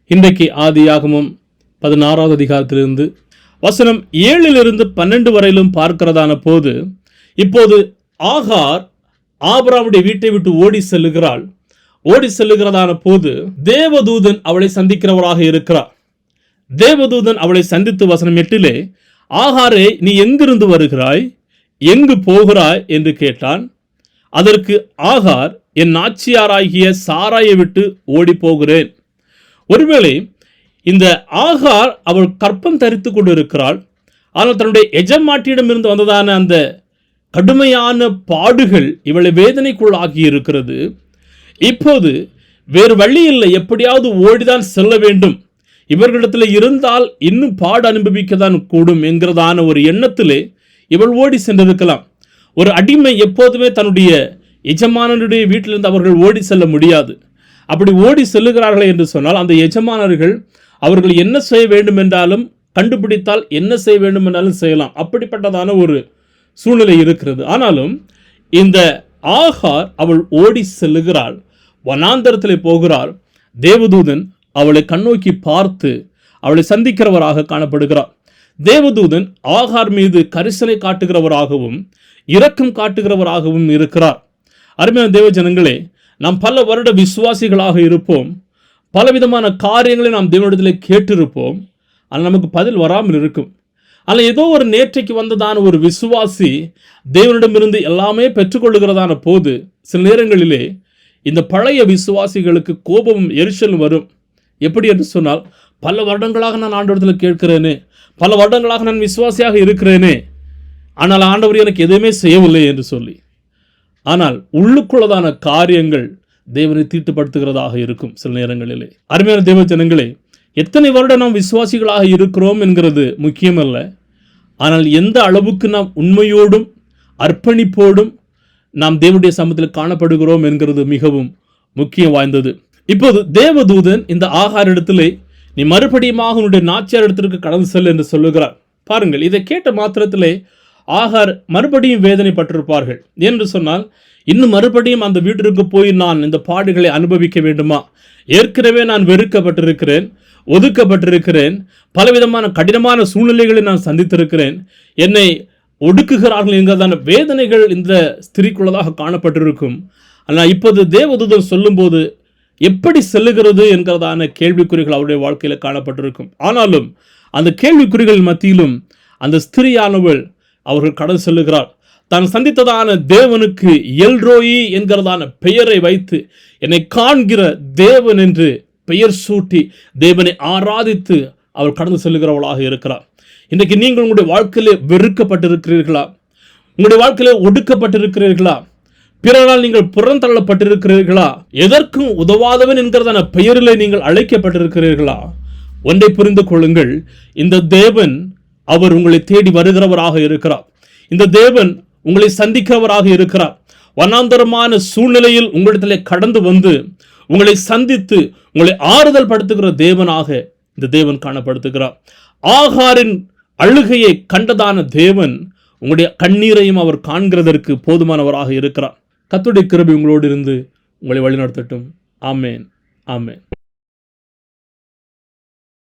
இன்றைக்கு ஆதியாகமம் 16வது அதிகாரத்திலிருந்து வசனம் 7 12 வரையிலும் பார்க்கிறதான போது, இப்போது ஆகார் ஆபிரகாமுடைய வீட்டை விட்டு ஓடி செல்லுகிறாள். ஓடி செல்லுகிறதான போது தேவதூதன் அவளை சந்திக்கிறவராக இருக்கிறார். தேவதூதன் அவளை சந்தித்து வசனம் 8 ஆகாரே, நீ எங்கிருந்து வருகிறாய், எங்கு போகிறாய் என்று கேட்டான். அதற்கு ஆகார், என் நாச்சியாராகிய சாராயை விட்டு ஓடி போகிறேன். ஒருவேளை இந்த ஆகார் அவள் கற்பம் தரித்து கொண்டு இருக்கிறாள். ஆனால் தன்னுடைய எஜமாட்டியிடமிருந்து வந்ததான அந்த கடுமையான பாடுகள் இவளை வேதனைக்குள்ளாகி இருக்கிறது. இப்போது வேறு வழி இல்லை, எப்படியாவது ஓடிதான் செல்ல வேண்டும், இவர்களிடத்தில் இருந்தால் இன்னும் பாடு அனுபவிக்கத்தான் கூடும் என்கிறதான ஒரு எண்ணத்திலே இவள் ஓடி சென்றிருக்கலாம். ஒரு அடிமை எப்போதுமே தன்னுடைய எஜமானனுடைய வீட்டிலிருந்து அவர்கள் ஓடி செல்ல முடியாது. அப்படி ஓடி செல்லுகிறார்கள் என்று சொன்னால் அந்த எஜமானர்கள் அவர்கள் என்ன செய்ய வேண்டும் என்றாலும் கண்டுபிடித்தால் என்ன செய்ய வேண்டும் என்றாலும் செய்யலாம். அப்படிப்பட்டதான ஒரு சூழ்நிலை இருக்கிறது. ஆனாலும் இந்த ஆகார் அவள் ஓடி செல்லுகிறாள், வனாந்தரத்தில் போகிறாள். தேவதூதன் அவளை கண்ணோக்கி பார்த்து அவளை சந்திக்கிறவராக காணப்படுகிறார். தேவதூதன் ஆகார் மீது கரிசனை காட்டுகிறவராகவும் இரக்கம் காட்டுகிறவராகவும் இருக்கிறார். அருமையான தேவ ஜனங்களே, நாம் பல வருட விசுவாசிகளாக இருப்போம், பலவிதமான காரியங்களை நாம் தேவனிடத்தில் கேட்டிருப்போம், ஆனால் நமக்கு பதில் வராமல் இருக்கும். ஆனால் ஏதோ ஒரு நேற்றைக்கு வந்ததான ஒரு விசுவாசி தேவனிடமிருந்து எல்லாமே பெற்றுக்கொள்ளுகிறதான போது சில நேரங்களிலே இந்த பழைய விசுவாசிகளுக்கு கோபமும் எரிச்சலும் வரும். எப்படி என்று சொன்னால், பல வருடங்களாக நான் ஆண்டவரிடத்தில் கேட்கிறேனே, பல வருடங்களாக நான் விசுவாசியாக இருக்கிறேனே, ஆனால் ஆண்டவர் எனக்கு எதுவுமே செய்யவில்லை என்று சொல்லி. ஆனால் உள்ளுக்குள்ளதான காரியங்கள் தேவனை தீட்டுப்படுத்துகிறதாக இருக்கும் சில நேரங்களிலே. அருமையான தேவ ஜனங்களே, எத்தனை வருடம் நாம் விசுவாசிகளாக இருக்கிறோம் என்கிறது முக்கியமல்ல, ஆனால் எந்த அளவுக்கு நாம் உண்மையோடும் அர்ப்பணிப்போடும் நாம் தேவனுடைய சமூகத்தில் காணப்படுகிறோம் என்கிறது மிகவும் முக்கியம் வாய்ந்தது. இப்போது தேவதூதன் இந்த ஆகார் இடத்திலே, நீ மறுபடியுமாக உன்னுடைய நாச்சியார் இடத்திற்கு கடந்து செல் என்று சொல்லுகிறார். பாருங்கள், இதை கேட்ட மாத்திரத்திலே ஆகார் மறுபடியும் வேதனைப்பட்டிருப்பார்கள். என்று சொன்னால், இன்னும் மறுபடியும் அந்த வீட்டிற்கு போய் நான் இந்த பாடுகளை அனுபவிக்க வேண்டுமா? ஏற்கனவே நான் வெறுக்கப்பட்டிருக்கிறேன், ஒதுக்கப்பட்டிருக்கிறேன், பலவிதமான கடினமான சூழ்நிலைகளை நான் சந்தித்திருக்கிறேன், என்னை ஒடுக்குகிறார்கள் என்கிறதான வேதனைகள் இந்த ஸ்திரீக்குள்ளதாக காணப்பட்டிருக்கும். ஆனால் இப்போது தேவதூதன் சொல்லும்போது எப்படி செல்லுகிறது என்கிறதான கேள்விக்குறிகள் அவருடைய வாழ்க்கையில் காணப்பட்டிருக்கும். ஆனாலும் அந்த கேள்விக்குறிகள் மத்தியிலும் அந்த ஸ்திரீயானவள் அவர்கள் கடந்து செல்லுகிறார். தான் சந்தித்ததான தேவனுக்கு எல்ரோயி என்கிறதான பெயரை வைத்து, என்னை காண்கிற தேவன் என்று பெயர் சூட்டி தேவனை ஆராதித்து அவள் கடந்து செல்லுகிறவளாக இருக்கிறார். இன்றைக்கு நீங்கள் உங்களுடைய வாழ்க்கையிலே வெறுக்கப்பட்டிருக்கிறீர்களா? உங்களுடைய வாழ்க்கையிலே ஒடுக்கப்பட்டிருக்கிறீர்களா? பிறரால் நீங்கள் புறந்தள்ளப்பட்டிருக்கிறீர்களா? எதற்கும் உதவாதவன் என்கிறதான பெயரிலே நீங்கள் அழைக்கப்பட்டிருக்கிறீர்களா? ஒன்றை புரிந்து கொள்ளுங்கள், இந்த தேவன் அவர் உங்களை தேடி வருகிறவராக இருக்கிறார். இந்த தேவன் உங்களை சந்திக்கிறவராக இருக்கிறார். வனாந்தரமான சூழ்நிலையில் உங்களிடத்தில் கடந்து வந்து உங்களை சந்தித்து உங்களை ஆறுதல் படுத்துகிற தேவனாக இந்த தேவன் காணப்படுத்துகிறார். ஆகாரின் அழுகையை கண்டதான தேவன் உங்களுடைய கண்ணீரையும் அவர் காண்கிறதற்கு போதுமானவராக இருக்கிறார். கர்த்தருடைய கிருபை உங்களோடு இருந்து உங்களை வழிநடத்தட்டும். ஆமேன், ஆமேன்.